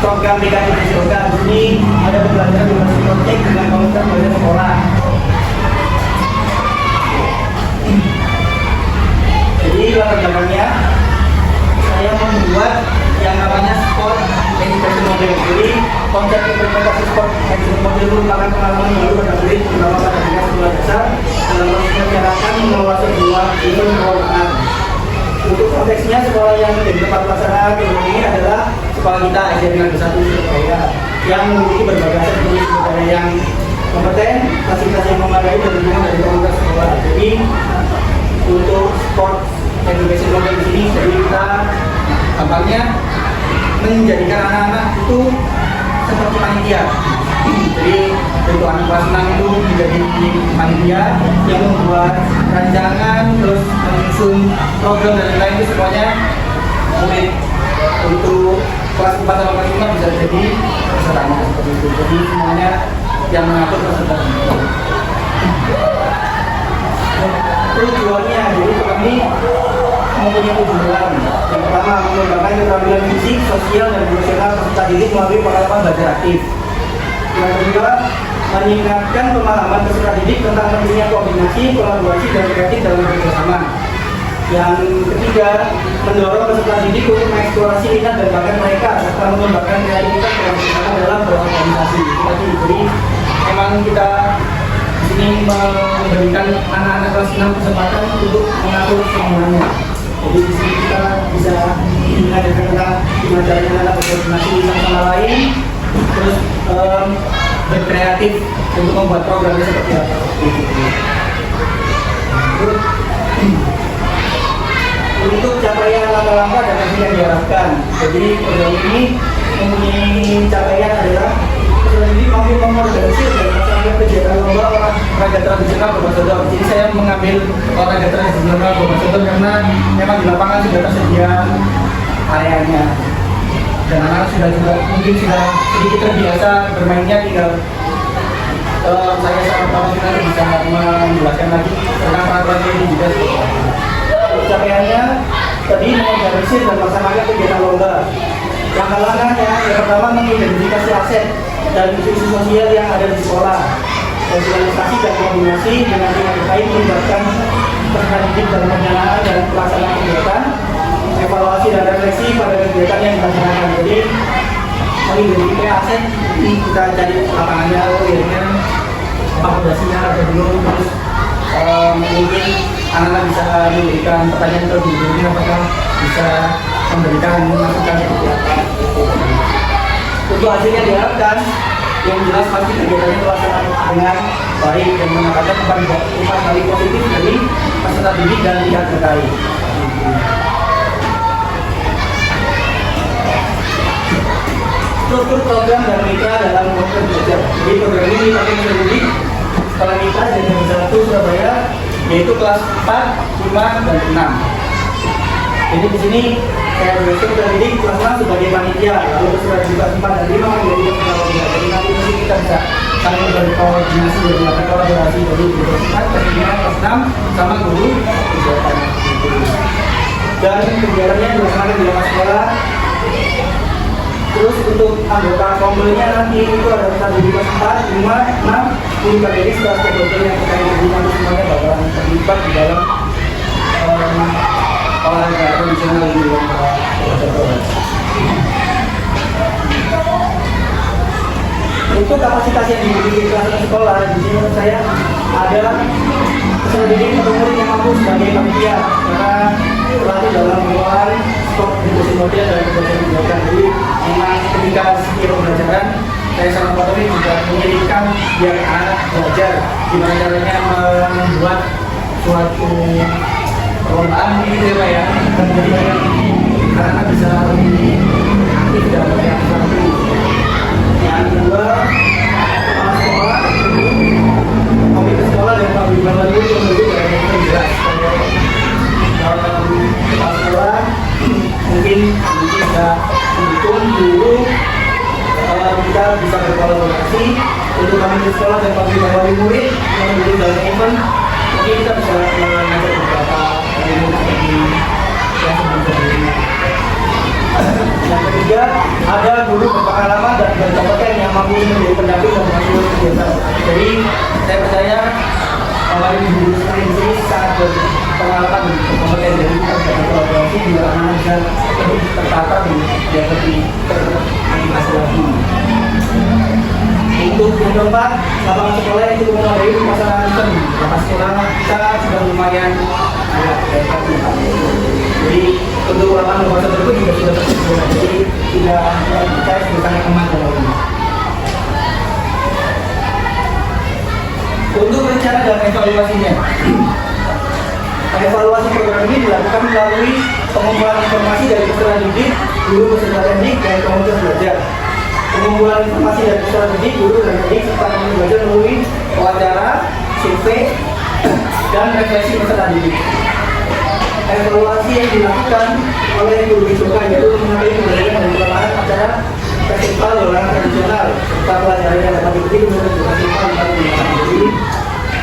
program PKI Sekolah. Di sini ada pembelajaran berbasis proyek dengan komunitas belajar sekolah. Jadi latar belakangnya saya membuat yang namanya sport education model. Jadi konsep implementasi sport education model merupakan pengalaman baru pada murid, terutama pada tingkat sekolah dasar dalam proses menjalankan mengelola sebuah event kewargaan. Untuk konteksnya sekolah yang menjadi tempat pelaksanaan ini adalah sekolah kita SDN Negeri 1 Surabaya yang memiliki berbagai aktivitas budaya yang kompeten, fasilitas yang memadai dan dukungan dari komunitas sekolah. Jadi untuk sport education model di sini, jadi kita tampaknya menjadikan anak-anak itu seperti panitia. Jadi untuk anak kelas 6 itu menjadi panitia yang membuat rancangan, terus menyusun program dan lain-lain itu semuanya murid. Untuk kelas 4 sama kelas 5 bisa jadi pesertanya seperti itu. Jadi semuanya yang mengatur pesertanya. Tujuannya, jadi kami mempunyai tujuan. Yang pertama, mengembangkan keterampilan fisik, sosial, dan emosional peserta didik melalui pengalaman belajar aktif. Yang kedua, meningkatkan pemahaman peserta didik tentang pentingnya koordinasi, kolaborasi, dan kreatif dalam bekerjasama. Yang ketiga, mendorong peserta didik untuk mengeksplorasi minat dan bakat mereka serta mengembangkan kreativitas dan bersama dalam berorganisasi. Jadi, memang kita di sini memberikan anak-anak kelas 6 kesempatan untuk mengatur semuanya. Jadi di sini kita bisa mengadakan tentang gimana caranya anak berkoordinasi satu sama lain, terus berkreatif untuk membuat programnya seperti apa. Untuk capaian langkah-langkah dan hasil yang diharapkan. Jadi program ini mempunyai capaian adalah program ini mampu mengorganisir dan melaksanakan kegiatan lomba olahraga tradisional berbasis. Jadi saya mengambil olahraga tradisional berbasis karena memang di lapangan sudah tersedia areanya dan anak sudah juga mungkin sudah sedikit terbiasa bermainnya, tinggal saya sama Pak Mas bisa menjelaskan lagi tentang peraturan ini juga. Capaiannya tadi mengorganisir dan melaksanakan kegiatan lomba. Langkah-langkahnya yang pertama mengidentifikasi aset dan isu-isu sosial yang ada di sekolah, sosialisasi dan koordinasi dengan pihak terkait melibatkan peserta didik dalam perencanaan dan pelaksanaan kegiatan, evaluasi dan refleksi pada kegiatan yang dilaksanakan. Jadi mengidentifikasi aset, kita cari lapangannya, akhirnya akomodasinya ada belum, terus mungkin anak-anak bisa memberikan pertanyaan terlebih dahulu apakah bisa memberikan masukan seperti apa. Untuk hasilnya diharapkan yang jelas pasti kegiatannya terlaksana dengan baik dan mendapatkan umpan balik positif dari peserta didik dan pihak terkait. Struktur program dan mitra dalam program belajar. Jadi program ini dipakai peserta didik sekolah mitra SDN Negeri 1 Surabaya, yaitu kelas 4, 5, dan 6. Jadi di sini saya berhasil didik kelas 6 sebagai panitia, lalu peserta didik kelas 4 dan 5 menjadi peserta lomba. Jadi nanti kita bisa saling berkoordinasi dan melakukan kolaborasi dari guru kelas 4, kelas 5, kelas 6 sama guru kegiatan. Dan kegiatannya dilaksanakan di dalam sekolah. Terus untuk anggota kombolnya nanti itu ada peserta didik kelas 4, 5, 6, guru KPD setelah stakeholder yang terkait dengan nanti semuanya bakalan terlibat di dalam olahraga tradisional di luar untuk kapasitas yang dimiliki kelas sekolah. Di sini menurut saya ada peserta didik atau murid yang mampu sebagai panitia karena terlatih dalam mengelola stok education model dan kegiatan. Jadi memang ketika skill pembelajaran saya sama Pak Tony juga mengirimkan biar anak belajar gimana caranya membuat suatu perlombaan gitu ya Pak ya, dan karena bisa lebih aktif dalam yang satu. Yang kedua, kepala sekolah, komite sekolah dan Pak Bimbawan itu menurut saya yang jelas. Kepala sekolah mungkin bisa mendukung guru, kita bisa berkolaborasi untuk komite sekolah dan Pak Bimbawan murid yang menjadi dalam event. Mungkin kita bisa mengajak beberapa yang ketiga, ada guru berpengalaman mampu menjadi pendamping dan mengatur kegiatan. Jadi saya percaya bahwa ibu ini sangat berpengalaman kompeten dari kolaborasi di mana bisa lebih tertata dan lebih teranimasi lagi. Untuk yang keempat, lapangan sekolah itu memadai masyarakat. Lapangan sekolah kita sudah lumayan jadi untuk lapangan tersebut juga sudah tersedia. Jadi tidak saya sudah sangat aman dalam ini. Untuk rencana dan evaluasinya, evaluasi program ini dilakukan melalui pengumpulan informasi dari peserta didik, guru peserta didik, dan komunitas belajar. Pengumpulan informasi dari peserta didik, guru dan didik serta komunitas belajar melalui wawancara, survei, dan refleksi peserta didik. Evaluasi yang dilakukan oleh guru BISOKA yaitu mengenai pembelajaran dan pelaksanaan acara festival olahraga tradisional serta pelajaran yang dapat diikuti menurut festival jadi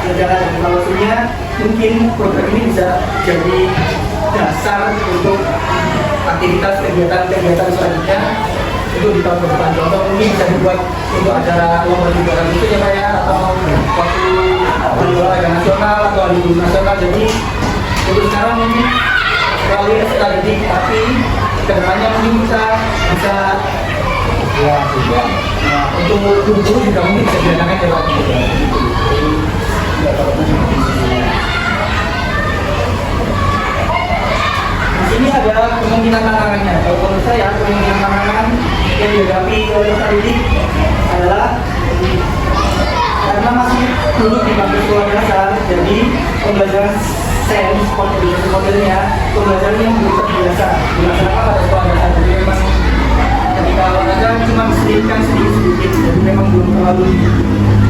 secara evaluasinya mungkin program ini bisa jadi dasar untuk aktivitas kegiatan selanjutnya itu di tahun depan. Contoh mungkin bisa dibuat untuk acara lomba juara itu ya Pak ya, atau waktu olahraga nasional atau libur nasional. Jadi untuk sekarang mungkin melalui strategi, tapi kedepannya mungkin bisa ya juga. Nah, untuk guru juga mungkin bisa diadakan lewat juga. Di sini ada kemungkinan tantangannya. Kalau menurut saya kemungkinan tantangan yang dihadapi oleh peserta didik adalah karena masih duduk di bangku sekolah dasar, jadi pembelajaran sains modelnya pembelajaran yang belum terbiasa dilaksanakan pada sekolah dasar. Jadi memang ketika olahraga cuma sedikit, jadi memang belum terlalu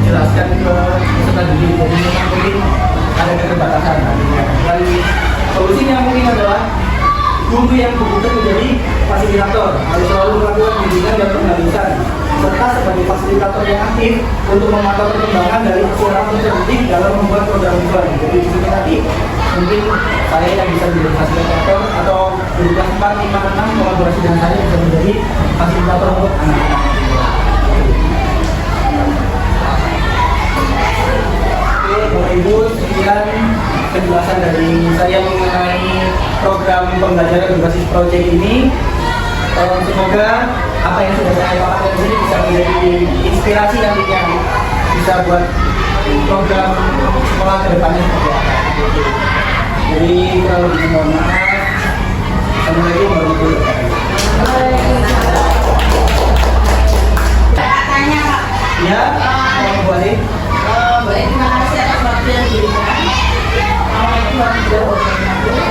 jelaskan ke peserta didik. Jadi memang mungkin ada keterbatasan. Dan solusinya mungkin adalah guru yang betul menjadi fasilitator harus selalu melakukan bimbingan dan pengadusan serta sebagai fasilitator yang aktif untuk memantau perkembangan dari peserta didik dalam membuat program tujuan. Jadi di sini nanti mungkin saya yang bisa menjadi fasilitator atau di kelas 4, 5, 6 kolaborasi dengan saya bisa menjadi fasilitator untuk anak-anak. Oke, Bapak Ibu, sekian penjelasan dari saya mengenai program pembelajaran berbasis proyek ini. Semoga apa yang sudah saya paparkan di sini bisa menjadi inspirasi nantinya, bisa buat program sekolah ke depannya seperti apa. Jadi kalau mohon maaf. Assalamualaikum warahmatullahi wabarakatuh. Tanya Pak. Ya, mau Bu Ali. Boleh, terima kasih atas waktu yang diberikan.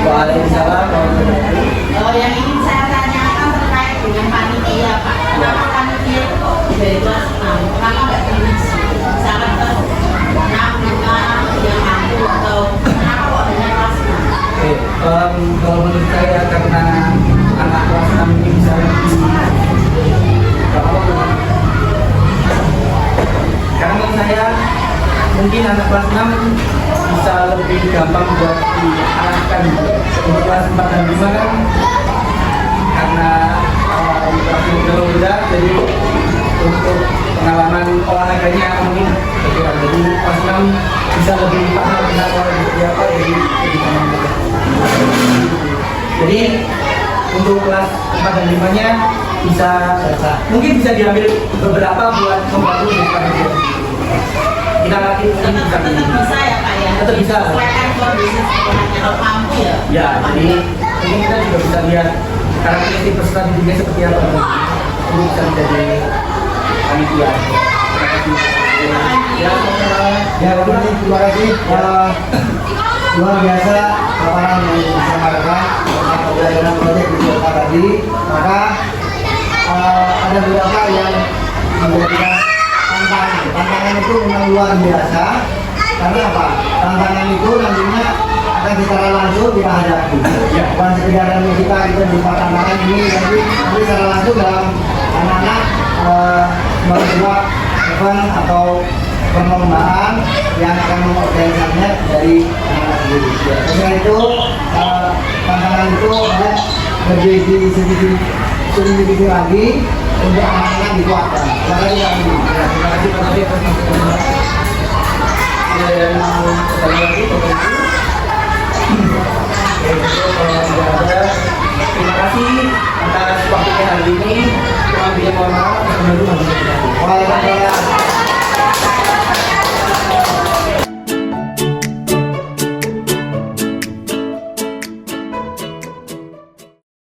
Waalaikumsalam warahmatullahi wabarakatuh. Yang ingin saya tanyakan terkait dengan panitia Pak. Kenapa panitia itu kok dari kelas 6? Kenapa nggak diisi? Misalkan kelas 6, 5 yang mampu atau kenapa kok hanya kelas 6? Oke, kalau menurut saya karena anak kelas 6 ini bisa karena menurut saya mungkin anak kelas 6 bisa lebih gampang buat diarahkan. Untuk kelas 4 dan 5 kan karena literasi udah beda, jadi untuk pengalaman olahraganya mungkin berkurang. Jadi kelas 6 bisa lebih paham tentang olahraga seperti apa, jadi lebih paham. Jadi untuk kelas 4 dan 5 nya bisa mungkin bisa diambil beberapa buat membantu di panitia. Kita nanti Tetap bisa ya Pak ya? Tetap bisa. Sesuaikan kondisi sekolahnya kalau mampu ya? Ya, jadi mungkin kita juga bisa lihat karakteristik peserta didiknya seperti apa. Ini bisa menjadi panitia. Ya, terima kasih. Luar biasa paparan yang disampaikan tentang pembelajaran proyek di sekolah tadi. Maka ada beberapa yang menjadikan tantangan itu memang luar biasa. Karena apa? Tantangan itu nantinya akan secara langsung kita hadapi. Bukan sekedar kita di tantangan ini, tapi secara langsung dalam anak-anak membuat event atau perlombaan yang akan mengorganisasinya dari anak-anak sendiri. Karena itu tantangan itu ada lebih di segi lebih lagi untuk anak-anak dikuatkan. Terima kasih Kak Budi. Terima kasih Pak Dodi atas masukannya. Ada yang mau bertanya lagi, Bapak Ibu? Oke, cukup. Kalau tidak ada, terima kasih atas waktunya hari ini. Kurang lebihnya mohon maaf. Assalamualaikum warahmatullahi wabarakatuh. Waalaikumsalam.